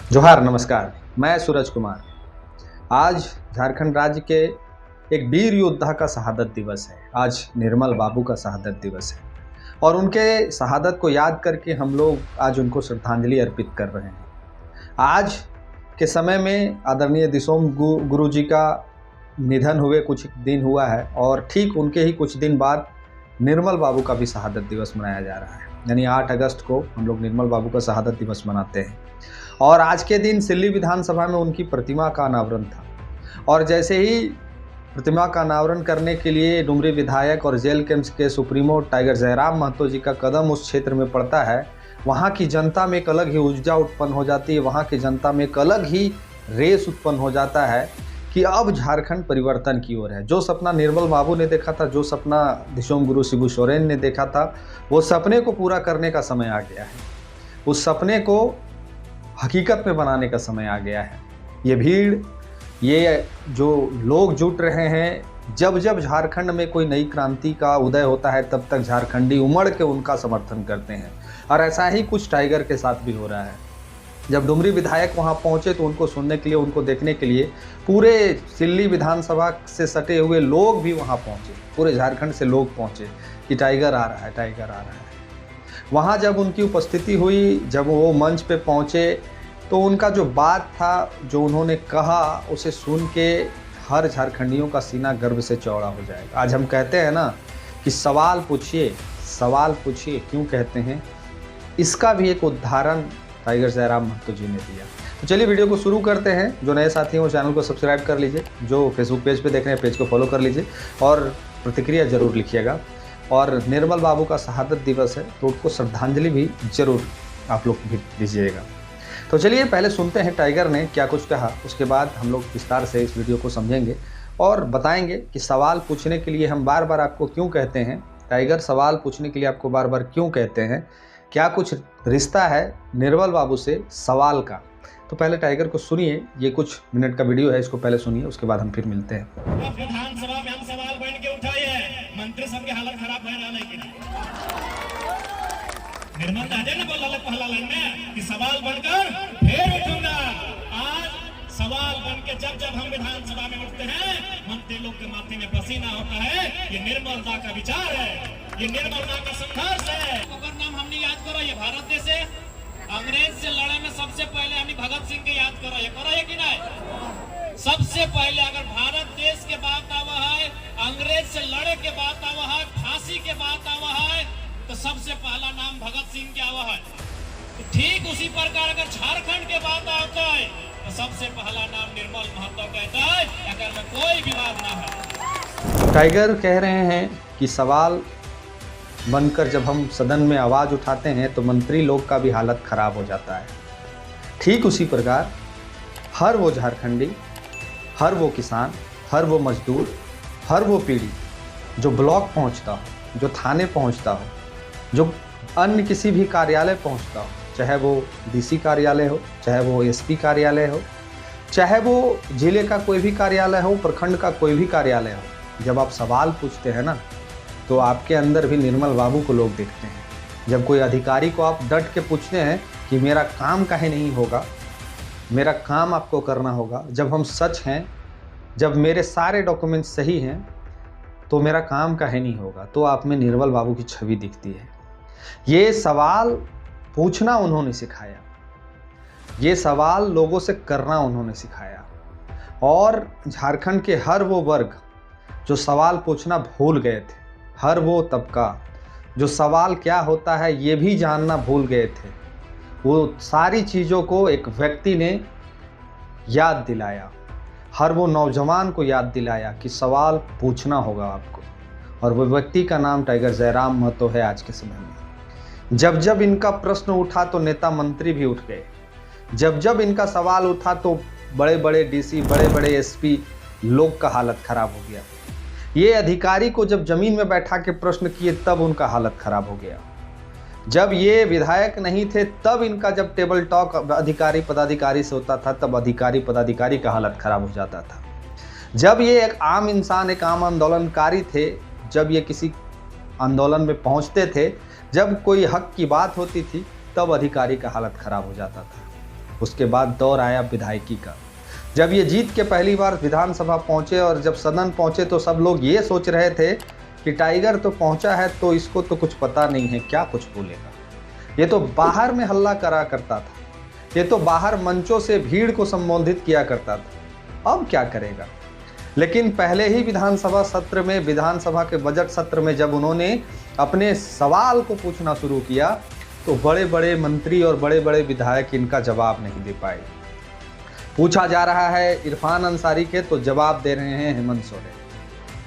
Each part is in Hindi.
जोहार, नमस्कार। मैं सूरज कुमार। आज झारखंड राज्य के एक वीर योद्धा का शहादत दिवस है। आज निर्मल बाबू का शहादत दिवस है और उनके शहादत को याद करके हम लोग आज उनको श्रद्धांजलि अर्पित कर रहे हैं। आज के समय में आदरणीय दिसोम गुरु जी का निधन हुए कुछ दिन हुआ है और ठीक उनके ही कुछ दिन बाद निर्मल बाबू का भी शहादत दिवस मनाया जा रहा है। यानी 8 अगस्त को हम लोग निर्मल बाबू का शहादत दिवस मनाते हैं और आज के दिन सिल्ली विधानसभा में उनकी प्रतिमा का अनावरण था। और जैसे ही प्रतिमा का अनावरण करने के लिए डुमरी विधायक और जेल कैंप्स के सुप्रीमो टाइगर जयराम महतो जी का कदम उस क्षेत्र में पड़ता है, वहाँ की जनता में एक अलग ही ऊर्जा उत्पन्न हो जाती है। वहाँ की जनता में एक अलग ही रेस उत्पन्न हो जाता है कि अब झारखंड परिवर्तन की ओर है। जो सपना निर्मल बाबू ने देखा था, जो सपना दिसोम गुरु शिबू सोरेन ने देखा था, वो सपने को पूरा करने का समय आ गया है। उस सपने को हकीकत में बनाने का समय आ गया है। ये भीड़, ये जो लोग जुट रहे हैं, जब जब झारखंड में कोई नई क्रांति का उदय होता है तब तक झारखंडी उमड़ के उनका समर्थन करते हैं। और ऐसा ही कुछ टाइगर के साथ भी हो रहा है। जब डुमरी विधायक वहां पहुंचे तो उनको सुनने के लिए, उनको देखने के लिए पूरे सिल्ली विधानसभा से सटे हुए लोग भी वहां पहुंचे। पूरे झारखंड से लोग पहुंचे कि टाइगर आ रहा है, टाइगर आ रहा है। वहाँ जब उनकी उपस्थिति हुई, जब वो मंच पे पहुँचे, तो उनका जो बात था, जो उन्होंने कहा, उसे सुन के हर झारखंडियों का सीना गर्व से चौड़ा हो जाएगा। आज हम कहते हैं ना कि सवाल पूछिए, सवाल पूछिए, क्यों कहते हैं, इसका भी एक उदाहरण टाइगर जयराम महतो जी ने दिया। तो चलिए वीडियो को शुरू करते हैं। जो नए साथी हैं वो चैनल को सब्सक्राइब कर लीजिए, जो फेसबुक पेज पे देख रहे हैं पेज को फॉलो कर लीजिए और प्रतिक्रिया ज़रूर लिखिएगा। और निर्मल बाबू का शहादत दिवस है तो उनको श्रद्धांजलि भी ज़रूर आप लोग भी दीजिएगा। तो चलिए पहले सुनते हैं टाइगर ने क्या कुछ कहा, उसके बाद हम लोग विस्तार से इस वीडियो को समझेंगे और बताएंगे कि सवाल पूछने के लिए हम बार बार आपको क्यों कहते हैं। टाइगर, सवाल पूछने के लिए आपको बार बार क्यों कहते हैं, क्या कुछ रिश्ता है निर्मल बाबू से सवाल का। तो पहले टाइगर को सुनिए, ये कुछ मिनट का वीडियो है, इसको पहले सुनिए, उसके बाद हम फिर मिलते हैं। विधानसभा में हम सवाल बन के उठाए हैं, मंत्री सब की हालत खराब है ना कि निर्मल दादे ने बोला पहला लाइन में कि सवाल बनकर फिर उठूंगा। आज सवाल बन के जब जब हम विधानसभा में उठते हैं, मंत्री लोग के माथे में पसीना होता है। ये निर्मल दा का विचार है, ये निर्मल दा का संघर्ष है। ओकर नाम हमने याद करो, ये भारत देश है। अंग्रेज से लड़े में सबसे पहले हमने भगत सिंह के याद करो, ये करो है कि नहीं। सबसे पहले अगर भारत देश के बात आवा है, अंग्रेज से लड़े के बात आवा है, फांसी के बात आवा है, तो सबसे पहला नाम भगत सिंह के आवा है। तो ठीक उसी प्रकार अगर झारखंड के बात आता है तो सबसे पहला नाम निर्मल महतो कहता है, अगर में कोई विवाद ना है। टाइगर कह रहे हैं कि सवाल बनकर जब हम सदन में आवाज़ उठाते हैं तो मंत्री लोग का भी हालत ख़राब हो जाता है। ठीक उसी प्रकार हर वो झारखंडी, हर वो किसान, हर वो मजदूर, हर वो पीढ़ी जो ब्लॉक पहुंचता हो, जो थाने पहुंचता हो, जो अन्य किसी भी कार्यालय पहुंचता हो, चाहे वो डीसी कार्यालय हो, चाहे वो एसपी कार्यालय हो, चाहे वो जिले का कोई भी कार्यालय हो, प्रखंड का कोई भी कार्यालय हो, जब आप सवाल पूछते हैं ना तो आपके अंदर भी निर्मल बाबू को लोग देखते हैं। जब कोई अधिकारी को आप डट के पूछते हैं कि मेरा काम काहे नहीं होगा, मेरा काम आपको करना होगा, जब हम सच हैं, जब मेरे सारे डॉक्यूमेंट सही हैं, तो मेरा काम काहे नहीं होगा, तो आप में निर्मल बाबू की छवि दिखती है। ये सवाल पूछना उन्होंने सिखाया, ये सवाल लोगों से करना उन्होंने सिखाया। और झारखंड के हर वो वर्ग जो सवाल पूछना भूल गए थे, हर वो तबका जो सवाल क्या होता है ये भी जानना भूल गए थे, वो सारी चीज़ों को एक व्यक्ति ने याद दिलाया। हर वो नौजवान को याद दिलाया कि सवाल पूछना होगा आपको। और वो व्यक्ति का नाम टाइगर जयराम महतो है। आज के समय में जब जब इनका प्रश्न उठा तो नेता मंत्री भी उठ गए, जब जब इनका सवाल उठा तो बड़े बड़े डीसी, बड़े बड़े एसपी लोग का हालत खराब हो गया। ये अधिकारी को जब जमीन में बैठा के प्रश्न किए तब उनका हालत खराब हो गया। जब ये विधायक नहीं थे तब इनका जब टेबल टॉक अधिकारी पदाधिकारी से होता था तब अधिकारी पदाधिकारी का हालत खराब हो जाता था। जब ये एक आम इंसान, एक आम आंदोलनकारी थे, जब ये किसी आंदोलन में पहुंचते थे, जब कोई हक की बात होती थी तब अधिकारी का हालत खराब हो जाता था। उसके बाद दौर आया विधायकी का। जब ये जीत के पहली बार विधानसभा पहुंचे और जब सदन पहुंचे तो सब लोग ये सोच रहे थे कि टाइगर तो पहुंचा है तो इसको तो कुछ पता नहीं है, क्या कुछ बोलेगा। ये तो बाहर में हल्ला करा करता था, ये तो बाहर मंचों से भीड़ को संबोधित किया करता था, अब क्या करेगा। लेकिन पहले ही विधानसभा सत्र में, विधानसभा के बजट सत्र में जब उन्होंने अपने सवाल को पूछना शुरू किया तो बड़े बड़े मंत्री और बड़े बड़े विधायक इनका जवाब नहीं दे पाए। पूछा जा रहा है इरफान अंसारी के तो जवाब दे रहे हैं हेमंत सोरेन,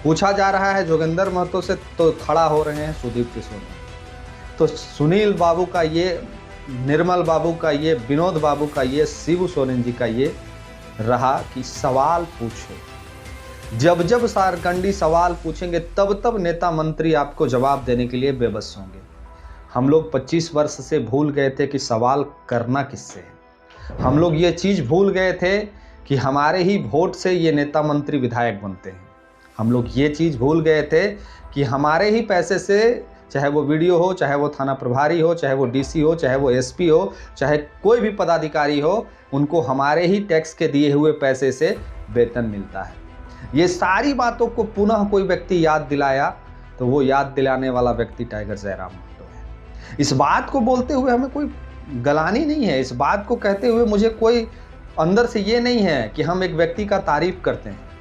पूछा जा रहा है जोगिंदर महतो से तो खड़ा हो रहे हैं सुदीप्ति सोरेन। तो सुनील बाबू का ये, निर्मल बाबू का ये, विनोद बाबू का ये, शिबू सोरेन जी का ये रहा कि सवाल पूछो। जब जब सारकंडी सवाल पूछेंगे तब तब नेता मंत्री आपको जवाब देने के लिए बेबस होंगे। हम लोग 25 वर्ष से भूल गए थे कि सवाल करना किससे है। हम लोग ये चीज़ भूल गए थे कि हमारे ही वोट से ये नेता मंत्री विधायक बनते हैं। हम लोग ये चीज़ भूल गए थे कि हमारे ही पैसे से, चाहे वो वीडियो हो, चाहे वो थाना प्रभारी हो, चाहे वो डीसी हो, चाहे वो एसपी हो, चाहे कोई भी पदाधिकारी हो, उनको हमारे ही टैक्स के दिए हुए पैसे से वेतन मिलता है। ये सारी बातों को पुनः कोई व्यक्ति याद दिलाया तो वो याद दिलाने वाला व्यक्ति टाइगर जयराम महतो है। इस बात को बोलते हुए हमें कोई गलानी नहीं है, इस बात को कहते हुए मुझे कोई अंदर से ये नहीं है कि हम एक व्यक्ति का तारीफ करते हैं।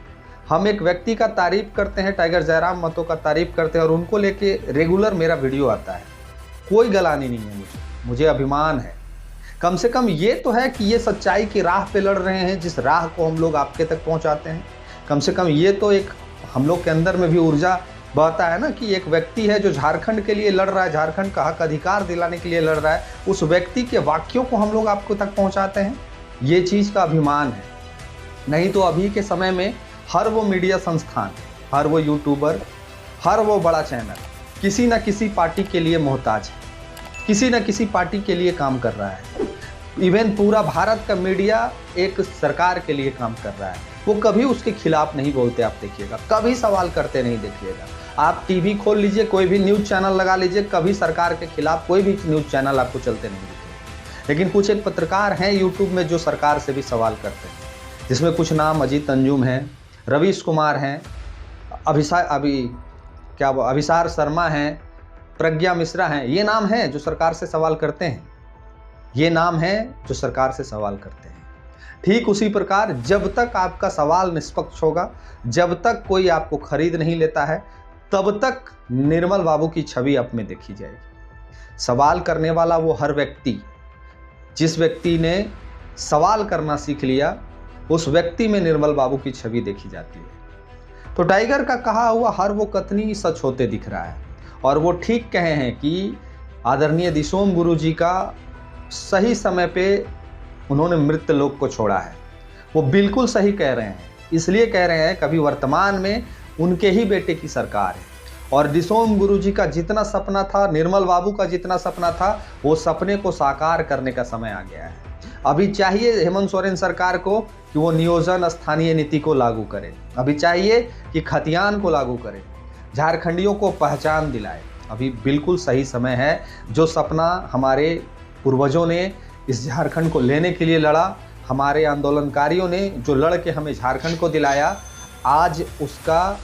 हम एक व्यक्ति का तारीफ करते हैं, टाइगर जयराम महतो का तारीफ करते हैं और उनको लेके रेगुलर मेरा वीडियो आता है। कोई गलानी नहीं है मुझे अभिमान है। कम से कम ये तो है कि ये सच्चाई की राह पे लड़ रहे हैं, जिस राह को हम लोग आपके तक पहुंचाते हैं। कम से कम ये तो एक हम लोग के अंदर में भी ऊर्जा बहता है ना कि एक व्यक्ति है जो झारखंड के लिए लड़ रहा है, झारखंड का हक अधिकार दिलाने के लिए लड़ रहा है, उस व्यक्ति के वाक्यों को हम लोग आपको तक पहुंचाते हैं। ये चीज़ का अभिमान है। नहीं तो अभी के समय में हर वो मीडिया संस्थान, हर वो यूट्यूबर, हर वो बड़ा चैनल किसी न किसी पार्टी के लिए मोहताज है, किसी न किसी पार्टी के लिए काम कर रहा है। इवन पूरा भारत का मीडिया एक सरकार के लिए काम कर रहा है। वो कभी उसके खिलाफ नहीं बोलते, आप देखिएगा, कभी सवाल करते नहीं देखिएगा। आप टीवी खोल लीजिए, कोई भी न्यूज़ चैनल लगा लीजिए, कभी सरकार के खिलाफ कोई भी न्यूज़ चैनल आपको चलते नहीं दिखेगा। लेकिन कुछ एक पत्रकार हैं यूट्यूब में जो सरकार से भी सवाल करते हैं, जिसमें कुछ नाम अजीत अंजुम हैं, रवीश कुमार हैं, अभिसार शर्मा हैं, प्रज्ञा मिश्रा हैं। ये नाम हैं जो सरकार से सवाल करते हैं, ये नाम हैं जो सरकार से सवाल करते हैं। ठीक उसी प्रकार जब तक आपका सवाल निष्पक्ष होगा, जब तक कोई आपको खरीद नहीं लेता है, तब तक निर्मल बाबू की छवि आप में देखी जाएगी। सवाल करने वाला वो हर व्यक्ति, जिस व्यक्ति ने सवाल करना सीख लिया, उस व्यक्ति में निर्मल बाबू की छवि देखी जाती है। तो टाइगर का कहा हुआ हर वो कथनी सच होते दिख रहा है और वो ठीक कहे हैं कि आदरणीय दिसोम गुरु जी का सही समय पे उन्होंने मृत्यु लोक को छोड़ा है। वो बिल्कुल सही कह रहे हैं, इसलिए कह रहे हैं कभी वर्तमान में उनके ही बेटे की सरकार है और दिसोम गुरु जी का जितना सपना था, निर्मल बाबू का जितना सपना था, वो सपने को साकार करने का समय आ गया है। अभी चाहिए हेमंत सोरेन सरकार को कि वो नियोजन स्थानीय नीति को लागू करे, अभी चाहिए कि खतियान को लागू करे, झारखंडियों को पहचान दिलाए। अभी बिल्कुल सही समय है। जो सपना हमारे पूर्वजों ने इस झारखंड को लेने के लिए लड़ा, हमारे आंदोलनकारियों ने जो लड़ के हमें झारखंड को दिलाया, आज उसका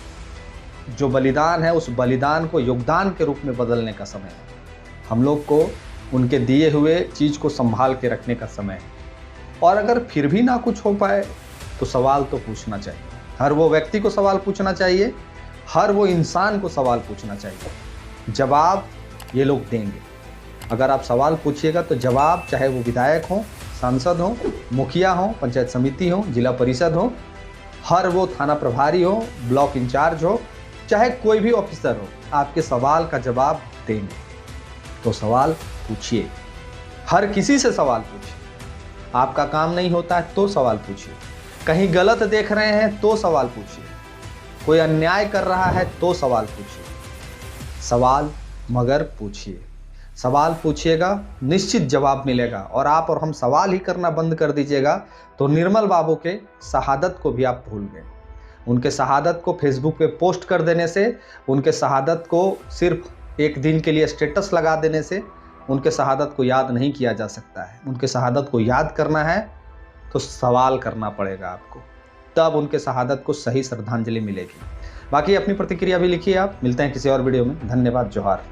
जो बलिदान है, उस बलिदान को योगदान के रूप में बदलने का समय है। हम लोग को उनके दिए हुए चीज़ को संभाल के रखने का समय है। और अगर फिर भी ना कुछ हो पाए तो सवाल तो पूछना चाहिए। हर वो व्यक्ति को सवाल पूछना चाहिए, हर वो इंसान को सवाल पूछना चाहिए। जवाब ये लोग देंगे। अगर आप सवाल पूछिएगा तो जवाब, चाहे वो विधायक हो, सांसद हो, मुखिया हो, पंचायत समिति हो, जिला परिषद हो, हर वो थाना प्रभारी हो, ब्लॉक इंचार्ज हो, चाहे कोई भी ऑफिसर हो, आपके सवाल का जवाब देंगे। तो सवाल पूछिए, हर किसी से सवाल पूछिए। आपका काम नहीं होता है तो सवाल पूछिए, कहीं गलत देख रहे हैं तो सवाल पूछिए, कोई अन्याय कर रहा है तो सवाल पूछिए। सवाल मगर पूछिए, सवाल पूछिएगा, निश्चित जवाब मिलेगा। और आप और हम सवाल ही करना बंद कर दीजिएगा तो निर्मल बाबू के शहादत को भी आप भूल गए। उनके शहादत को फेसबुक पे पोस्ट कर देने से, उनके शहादत को सिर्फ एक दिन के लिए स्टेटस लगा देने से उनके शहादत को याद नहीं किया जा सकता है। उनके शहादत को याद करना है तो सवाल करना पड़ेगा आपको, तब उनके शहादत को सही श्रद्धांजलि मिलेगी। बाकी अपनी प्रतिक्रिया भी लिखिए आप। मिलते हैं किसी और वीडियो में। धन्यवाद। जोहार।